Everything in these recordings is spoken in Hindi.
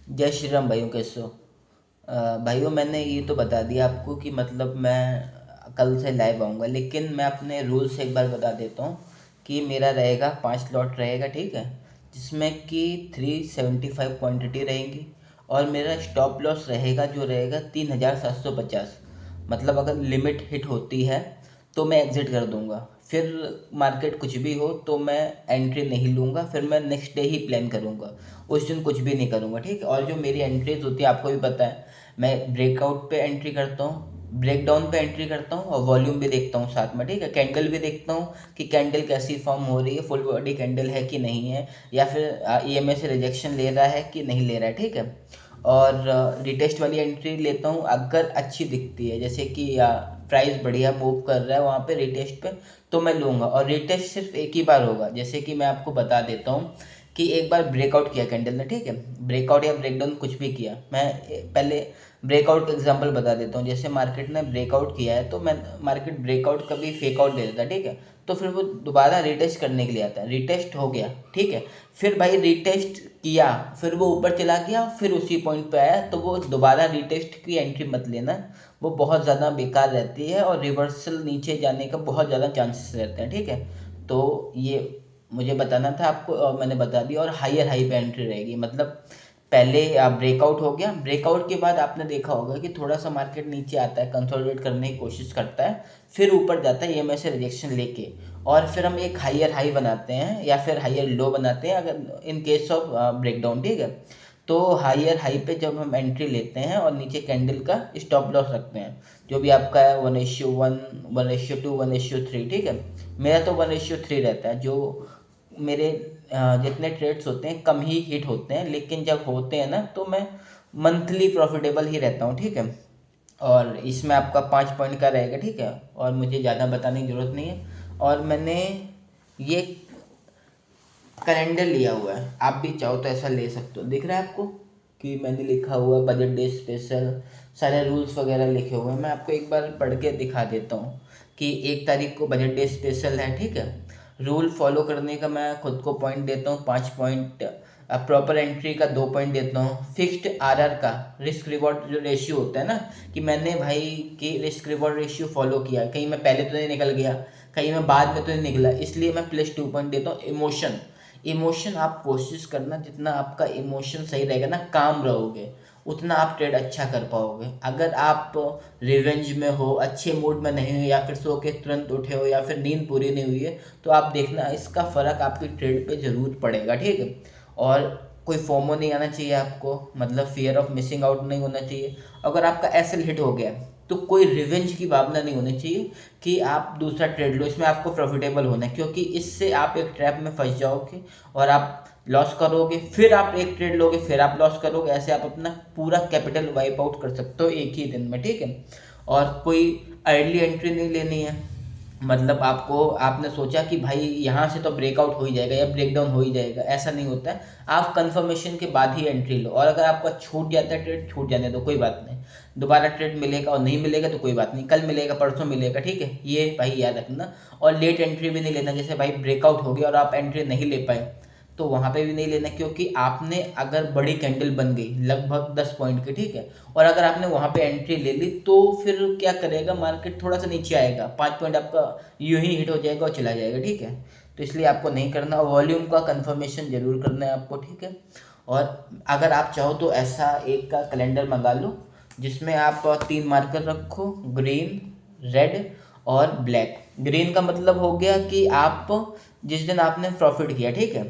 जय श्री राम भाइयों, कैसे हो? भाइयों, मैंने ये तो बता दिया आपको कि मतलब मैं कल से लाइव आऊँगा, लेकिन मैं अपने रूल्स एक बार बता देता हूँ कि मेरा रहेगा 5 लॉट रहेगा, ठीक है। जिसमें कि 375 क्वांटिटी रहेंगी और मेरा स्टॉप लॉस रहेगा जो रहेगा 3750। मतलब अगर लिमिट हिट होती है तो मैं एग्ज़िट कर दूंगा। फिर मार्केट कुछ भी हो तो मैं एंट्री नहीं लूँगा, फिर मैं नेक्स्ट डे ही प्लान करूँगा। उस दिन कुछ भी नहीं करूँगा, ठीक है। और जो मेरी एंट्रीज होती है आपको भी पता है, मैं ब्रेकआउट पे एंट्री करता हूँ, ब्रेकडाउन पे एंट्री करता हूँ और वॉल्यूम भी देखता हूँ साथ में, ठीक है। कैंडल भी देखता हूँ कि कैंडल कैसी फॉर्म हो रही है, फुल बॉडी कैंडल है कि नहीं है, या फिर ईएमए से रिजेक्शन ले रहा है कि नहीं ले रहा है, ठीक है। और रिटेस्ट वाली एंट्री लेता हूँ अगर अच्छी दिखती है, जैसे कि प्राइस बढ़िया मूव कर रहा है वहाँ पे रिटेस्ट पे, तो मैं लूँगा। और रिटेस्ट सिर्फ एक ही बार होगा, जैसे कि मैं आपको बता देता हूँ कि एक बार ब्रेकआउट किया कैंडल ने, ठीक है। ब्रेकआउट या ब्रेकडाउन कुछ भी किया, मैं पहले ब्रेकआउट का एग्जांपल बता देता हूँ। जैसे मार्केट ने ब्रेकआउट किया है तो मैं मार्केट ब्रेकआउट कभी फेक आउट दे देता है, ठीक है। तो फिर वो दोबारा रिटेस्ट करने के लिए आता है, रिटेस्ट हो गया, ठीक है। फिर भाई रिटेस्ट किया, फिर वो ऊपर चला गया, फिर उसी पॉइंट पे आया, तो वो दोबारा रिटेस्ट की एंट्री मत लेना। वो बहुत ज़्यादा बेकार रहती है और रिवर्सल नीचे जाने का बहुत ज़्यादा चांसेस रहते हैं, ठीक है। तो ये मुझे बताना था आपको और मैंने बता दिया। और हायर हाई पे एंट्री रहेगी, मतलब पहले ब्रेकआउट हो गया, ब्रेकआउट के बाद आपने देखा होगा कि थोड़ा सा मार्केट नीचे आता है, कंसोलिडेट करने की कोशिश करता है, फिर ऊपर जाता है ईएमए से रिजेक्शन लेके, और फिर हम एक हायर हाई बनाते हैं या फिर हायर लो बनाते हैं अगर इन केस ऑफ ब्रेकडाउन, ठीक है। तो हायर हाई पे जब हम एंट्री लेते हैं और नीचे कैंडल का स्टॉप लॉस रखते हैं, जो भी आपका है 1:1, 1:2, 1:3, ठीक है। मेरा तो 1:3 रहता है। जो मेरे जितने ट्रेड्स होते हैं कम ही हिट होते हैं, लेकिन जब होते हैं ना तो मैं मंथली प्रॉफिटेबल ही रहता हूँ, ठीक है। और इसमें आपका 5 पॉइंट का रहेगा, ठीक है। और मुझे ज़्यादा बताने की ज़रूरत नहीं है। और मैंने ये कैलेंडर लिया हुआ है, आप भी चाहो तो ऐसा ले सकते हो। दिख रहा है आपको कि मैंने लिखा हुआ बजट डे स्पेशल, सारे रूल्स वगैरह लिखे हुए हैं। मैं आपको एक बार पढ़ के दिखा देता हूँ कि 1 तारीख को बजट डे स्पेशल है, ठीक है। रूल फॉलो करने का मैं खुद को पॉइंट देता हूँ 5 पॉइंट, प्रॉपर एंट्री का 2 पॉइंट देता हूँ, फिक्स्ड आरआर का रिस्क रिवॉर्ड जो रेशियो होता है ना, कि मैंने भाई कि रिस्क रिवॉर्ड रेशियो फॉलो किया, कहीं मैं पहले तो नहीं निकल गया, कहीं मैं बाद में तो नहीं निकला, इसलिए मैं +2 पॉइंट देता हूँ। इमोशन, इमोशन आप कोशिश करना, जितना आपका इमोशन सही रहेगा ना, काम रहोगे, उतना आप ट्रेड अच्छा कर पाओगे। अगर आप रिवेंज में हो, अच्छे मूड में नहीं हो, या फिर सो के तुरंत उठे हो, या फिर नींद पूरी नहीं हुई है, तो आप देखना इसका फ़र्क आपकी ट्रेड पे ज़रूर पड़ेगा, ठीक है। और कोई फोमो नहीं आना चाहिए आपको, मतलब फियर ऑफ मिसिंग आउट नहीं होना चाहिए। अगर आपका एसएल हिट हो गया तो कोई रिवेंज की भावना नहीं होनी चाहिए कि आप दूसरा ट्रेड लो, इसमें आपको प्रॉफिटेबल होना है, क्योंकि इससे आप एक ट्रैप में फंस जाओगे और आप लॉस करोगे, फिर आप एक ट्रेड लोगे, फिर आप लॉस करोगे, ऐसे आप अपना पूरा कैपिटल वाइप आउट कर सकते हो एक ही दिन में, ठीक है। और कोई अर्ली एंट्री नहीं लेनी है, मतलब आपको, आपने सोचा कि भाई यहाँ से तो ब्रेकआउट हो ही जाएगा या ब्रेकडाउन हो ही जाएगा, ऐसा नहीं होता है। आप कंफर्मेशन के बाद ही एंट्री लो, और अगर आपका छूट जाता है ट्रेड, छूट जाने दो, कोई बात नहीं। दोबारा ट्रेड मिलेगा, और नहीं मिलेगा तो कोई बात नहीं, कल मिलेगा, परसों मिलेगा, ठीक है। ये भाई याद रखना। और लेट एंट्री भी नहीं लेना, जैसे भाई ब्रेकआउट हो गया और आप एंट्री नहीं ले पाए, तो वहाँ पे भी नहीं लेना, क्योंकि आपने अगर बड़ी कैंडल बन गई लगभग 10 पॉइंट की, ठीक है, और अगर आपने वहाँ पे एंट्री ले ली, तो फिर क्या करेगा मार्केट, थोड़ा सा नीचे आएगा, 5 पॉइंट आपका यूं ही हिट हो जाएगा और चला जाएगा, ठीक है। तो इसलिए आपको नहीं करना, वॉल्यूम का कंफर्मेशन जरूर करना है आपको, ठीक है। और अगर आप चाहो तो ऐसा एक का कैलेंडर मंगा लो जिसमें आप 3 मार्कर रखो, ग्रीन, रेड और ब्लैक। ग्रीन का मतलब हो गया कि आप जिस दिन आपने प्रॉफिट किया, ठीक है,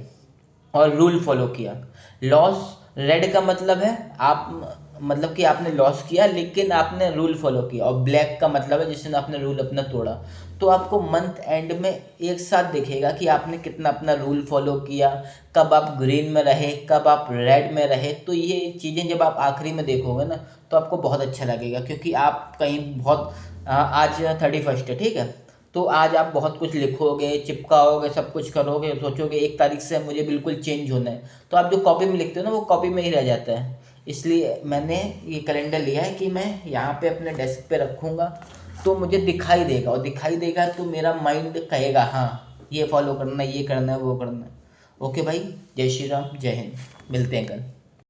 और रूल फॉलो किया। लॉस, रेड का मतलब है आप, मतलब कि आपने लॉस किया लेकिन आपने रूल फॉलो किया। और ब्लैक का मतलब है जिस दिन आपने रूल अपना तोड़ा। तो आपको मंथ एंड में एक साथ दिखेगा कि आपने कितना अपना रूल फॉलो किया, कब आप ग्रीन में रहे, कब आप रेड में रहे। तो ये चीज़ें जब आप आखिरी में देखोगे ना, तो आपको बहुत अच्छा लगेगा, क्योंकि आप कहीं बहुत आज 31 है, ठीक है, तो आज आप बहुत कुछ लिखोगे, चिपकाओगे, सब कुछ करोगे, सोचोगे 1 तारीख से मुझे बिल्कुल चेंज होना है, तो आप जो कॉपी में लिखते हो ना वो कॉपी में ही रह जाता है। इसलिए मैंने ये कैलेंडर लिया है कि मैं यहाँ पे अपने डेस्क पे रखूँगा, तो मुझे दिखाई देगा, और दिखाई देगा तो मेरा माइंड कहेगा हाँ ये फॉलो करना है, ये करना है, वो करना है। ओके भाई, जय श्री राम, जय हिंद, मिलते हैं कल।